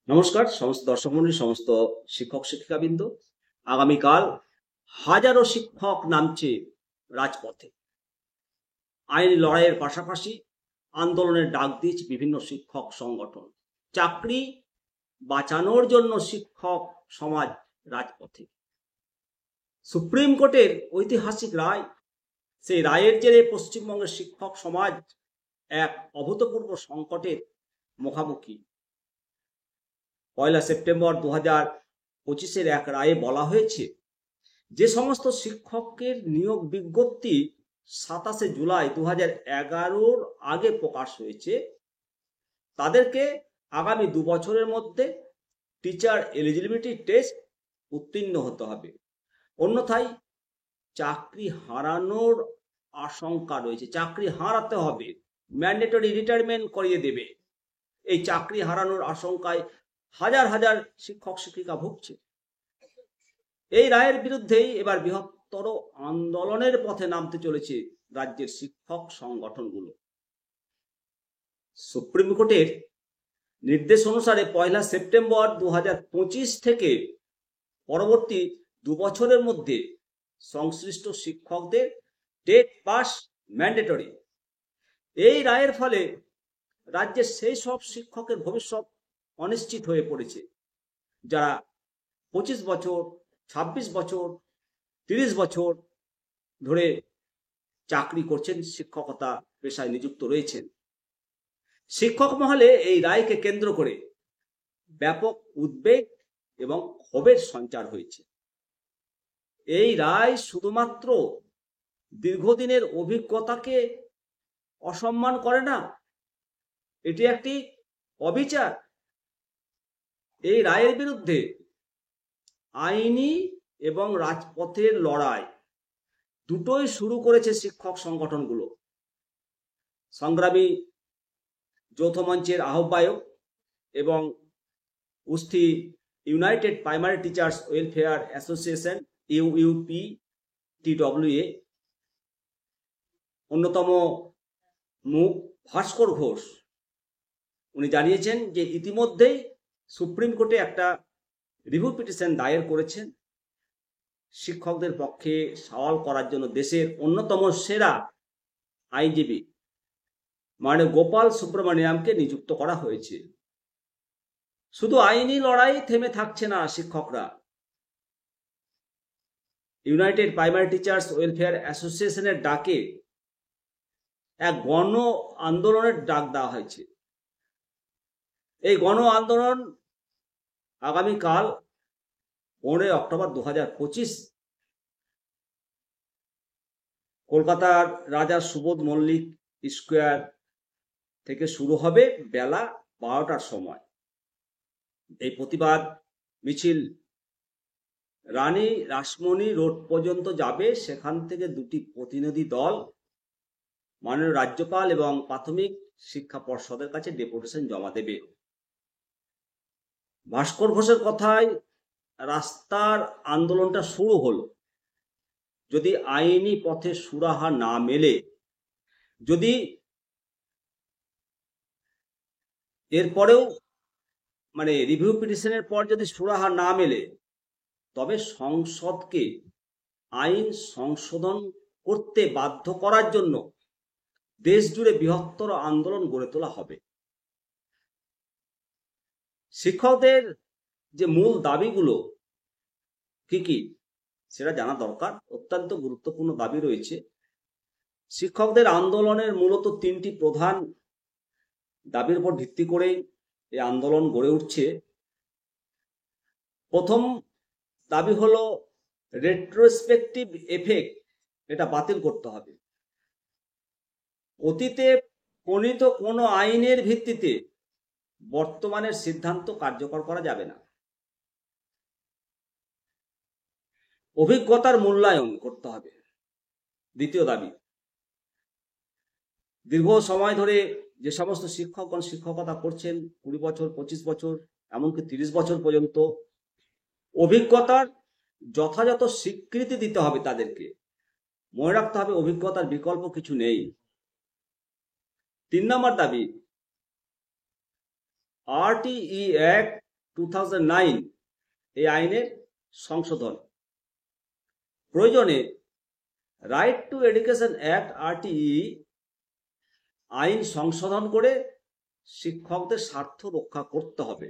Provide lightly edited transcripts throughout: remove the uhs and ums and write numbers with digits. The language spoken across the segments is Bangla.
নমস্কার সমস্ত দর্শক মন্ডলী, সমস্ত শিক্ষক শিক্ষিকাবৃন্দ। আগামীকাল হাজারো শিক্ষক নামছে রাজপথে। আইনি লড়াইয়ের পাশাপাশি আন্দোলনের ডাক দিয়েছে বিভিন্ন শিক্ষক সংগঠন। চাকরি বাঁচানোর জন্য শিক্ষক সমাজ রাজপথে। সুপ্রিম কোর্টের ঐতিহাসিক রায়, সেই রায়ের জেরে পশ্চিমবঙ্গের শিক্ষক সমাজ এক অভূতপূর্ব সংকটের মুখোমুখি। 1 সেপ্টেম্বর 2025 এক রায়ে বলা হয়েছে, যে সমস্ত শিক্ষকের নিয়োগ বিজ্ঞপ্তি 27 জুলাই 2011 আগে প্রকাশ হয়েছে, তাদেরকে আগামী 2 বছরের মধ্যে টিচার এলিজিবিলিটি টেস্ট উত্তীর্ণ হতে হবে, অন্যথায় চাকরি হারানোর আশঙ্কা রয়েছে। চাকরি হারাতে হবে, ম্যান্ডেটরি রিটায়ারমেন্ট করিয়ে দেবে। এই চাকরি হারানোর আশঙ্কায় হাজার হাজার শিক্ষক শিক্ষিকা ভুগছে। এই রায়ের বিরুদ্ধেই এবার বৃহত্তর আন্দোলনের পথে নামতে চলেছে রাজ্যের শিক্ষক সংগঠনগুলো। সুপ্রিম কোর্টের নির্দেশ অনুসারে 1 সেপ্টেম্বর 2025 থেকে পরবর্তী 2 বছরের মধ্যে সংশ্লিষ্ট শিক্ষকদের টেট পাস ম্যান্ডেটরি। এই রায়ের ফলে রাজ্যের সেই সব শিক্ষকের ভবিষ্যৎ অনিশ্চিত হয়ে পড়েছে, যারা 25 বছর, 26 বছর, 30 বছর ধরে চাকরি করছেন, শিক্ষকতা পেশায় নিযুক্ত রয়েছেন। শিক্ষক মহলে এই রায়কে কেন্দ্র করে ব্যাপক উদ্বেগ এবং ক্ষোভের সঞ্চার হয়েছে। এই রায় শুধুমাত্র দীর্ঘদিনের অভিজ্ঞতাকে অসম্মান করে না, এটি একটি অবিচার। এই রায়ের বিরুদ্ধে আইনি এবং রাজপথের লড়াই দুটোই শুরু করেছে শিক্ষক সংগঠনগুলো। সংগ্রামী যৌথ মঞ্চের আহ্বায়ক এবং Usthi united primary teachers welfare association UUPTWA অন্যতম মুখ ভাস্কর ঘোষ, উনি জানিয়েছেন যে ইতিমধ্যেই সুপ্রিম কোর্টে একটা রিভিউ পিটিশন দায়ের করেছেন শিক্ষকদের পক্ষে সওয়াল করার জন্য। দেশের অন্যতম সেরা আইনজীবী মাননীয় গোপাল সুব্রমণিয়ামকে নিযুক্ত করা হয়েছে। শুধু আইনি লড়াই থেমে থাকছে না শিক্ষকরা। ইউনাইটেড প্রাইমারি টিচার্স ওয়েলফেয়ার অ্যাসোসিয়েশনের ডাকে এক গণ আন্দোলনের ডাক দেওয়া হয়েছে। এই গণ আন্দোলন আগামীকাল 15 অক্টোবর 2025 কলকাতার রাজা সুবোধ মল্লিক স্কোয়ার থেকে শুরু হবে বেলা 12টার সময়। এই প্রতিবাদ মিছিল রানী রাসমণি রোড পর্যন্ত যাবে। সেখান থেকে দুটি প্রতিনিধি দল মাননীয় রাজ্যপাল এবং প্রাথমিক শিক্ষা পর্ষদের কাছে ডেপুটেশন জমা দেবে। ভাস্কর ঘোষের কথায় রাস্তার আন্দোলনটা শুরু হলো। যদি আইনি পথে সুরাহা না মেলে, যদি এরপরেও রিভিউ পিটিশনের পর যদি সুরাহা না মেলে, তবে সংসদকে আইন সংশোধন করতে বাধ্য করার জন্য দেশ জুড়ে বৃহত্তর আন্দোলন গড়ে তোলা হবে। শিক্ষকদের যে মূল দাবিগুলো কি কি সেটা জানা দরকার। অত্যন্ত গুরুত্বপূর্ণ দাবি রয়েছে। শিক্ষকদের আন্দোলনের মূলত 3টি প্রধান দাবির উপর ভিত্তি করেই এই আন্দোলন গড়ে উঠছে। প্রথম দাবি হলো রেট্রোস্পেকটিভ এফেক্ট, এটা বাতিল করতে হবে। অতীতে প্রণীত কোনো আইনের ভিত্তিতে বর্তমানের সিদ্ধান্ত কার্যকর করা যাবে না। অভিজ্ঞতার মূল্যায়ন করতে হবে। দ্বিতীয় দাবি, দীর্ঘ সময় ধরে যে সমস্ত শিক্ষকগণ শিক্ষকতা করছেন, 20 বছর, 25 বছর, এমনকি 30 বছর পর্যন্ত, অভিজ্ঞতার যথাযথ স্বীকৃতি দিতে হবে তাদেরকে। মনে রাখতে হবে অভিজ্ঞতার বিকল্প কিছু নেই। 3 নম্বর দাবি, RTE অ্যাক্ট 2009 এই আইনের সংশোধন, প্রয়োজনে right two education act RTE আইন সংশোধন করে শিক্ষকদের স্বার্থ রক্ষা করতে হবে।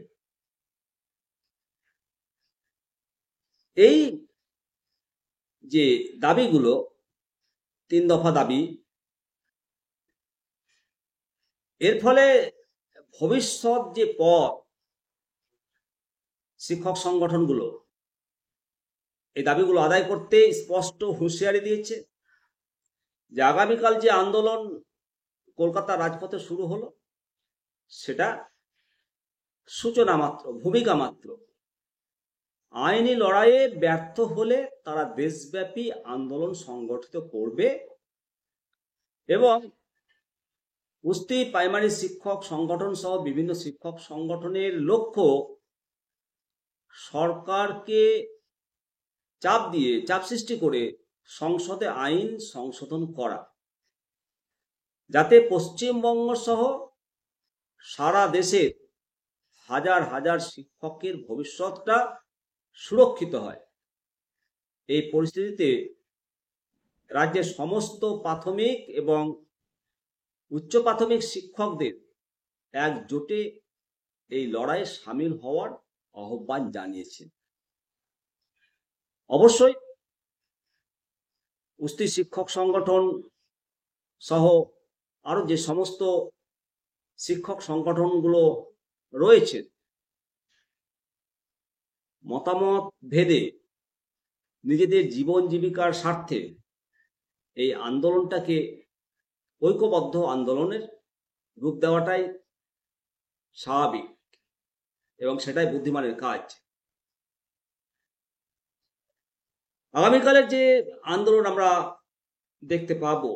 এই যে দাবিগুলো 3 দফা দাবি, এর ফলে ভবিষ্যৎ যে পথ শিক্ষক সংগঠনগুলো এই দাবিগুলো আদায় করতে স্পষ্ট হুঁশিয়ারি দিয়েছে যে আগামীকাল যে আন্দোলন কলকাতার রাজপথে শুরু হলো সেটা সূচনা মাত্র, ভূমিকা মাত্র। আইনি লড়াইয়ে ব্যর্থ হলে তারা দেশব্যাপী আন্দোলন সংগঠিত করবে এবং কুস্তি প্রাইমারি শিক্ষক সংগঠন সহ বিভিন্ন শিক্ষক সংগঠনের লক্ষ্য সরকারকে চাপ সৃষ্টি করে সংসদে আইন সংশোধন করা, যাতে পশ্চিমবঙ্গ সহ সারা দেশের হাজার হাজার শিক্ষকের ভবিষ্যৎটা সুরক্ষিত হয়। এই পরিস্থিতিতে রাজ্যের সমস্ত প্রাথমিক এবং উচ্চ প্রাথমিক শিক্ষকদের একজোটে এই লড়াইয়ে সামিল হওয়ার আহ্বান জানিয়েছেন। অবশ্যই কুস্তি শিক্ষক সংগঠন সহ আরো যে সমস্ত শিক্ষক সংগঠনগুলো রয়েছে মতামত ভেদে নিজেদের জীবন জীবিকার স্বার্থে এই আন্দোলনটাকে ঐক্যবদ্ধ আন্দোলনের রূপ দেওয়াটাই স্বাভাবিক এবং সেটাই বুদ্ধিমানের কাজ। আগামীকালের যে আন্দোলন আমরা দেখতে পাবো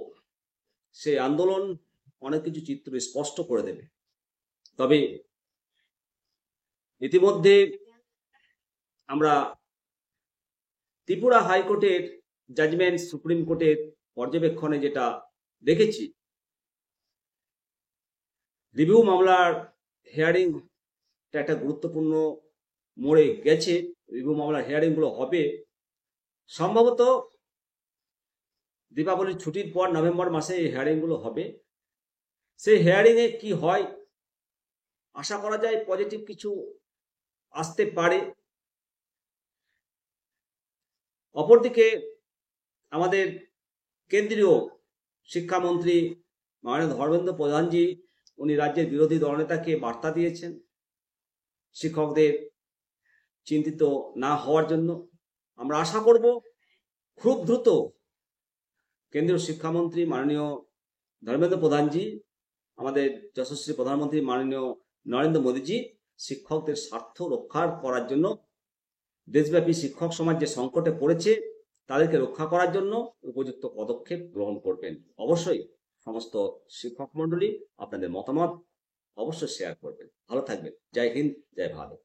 সেই আন্দোলন অনেক কিছু চিত্র স্পষ্ট করে দেবে। তবে ইতিমধ্যে আমরা ত্রিপুরা হাইকোর্টের জাজমেন্ট, সুপ্রিম কোর্টের পর্যবেক্ষণে যেটা দেখেছি, রিভিউ মামলার হিয়ারিং একটা গুরুত্বপূর্ণ মোড়ে গেছে। রিভিউ মামলার হিয়ারিং গুলো হবে সম্ভবত দীপাবলির ছুটির পর নভেম্বর মাসে এই হিয়ারিং গুলো হবে। সেই হিয়ারিং এ কি হয় আশা করা যায় পজিটিভ কিছু আসতে পারে। অপরদিকে আমাদের কেন্দ্রীয় শিক্ষামন্ত্রী মাননীয় ধর্মেন্দ্র প্রধানজি উনি রাজ্যের বিরোধী দলনেতাকে বার্তা দিয়েছেন শিক্ষকদের চিন্তিত না হওয়ার জন্য। আমরা আশা করব খুব দ্রুত কেন্দ্রীয় শিক্ষামন্ত্রী মাননীয় ধর্মেন্দ্র প্রধানজি, আমাদের যশস্বী প্রধানমন্ত্রী মাননীয় নরেন্দ্র মোদীজি শিক্ষকদের স্বার্থ রক্ষা করার জন্য, দেশব্যাপী শিক্ষক সমাজ যে সংকটে পড়েছে তাদেরকে রক্ষা করার জন্য উপযুক্ত পদক্ষেপ গ্রহণ করবেন। অবশ্যই সমস্ত শিক্ষক মন্ডলী আপনাদের মতামত অবশ্যই শেয়ার করবেন। ভালো থাকবেন। জয় হিন্দ, জয় ভারত।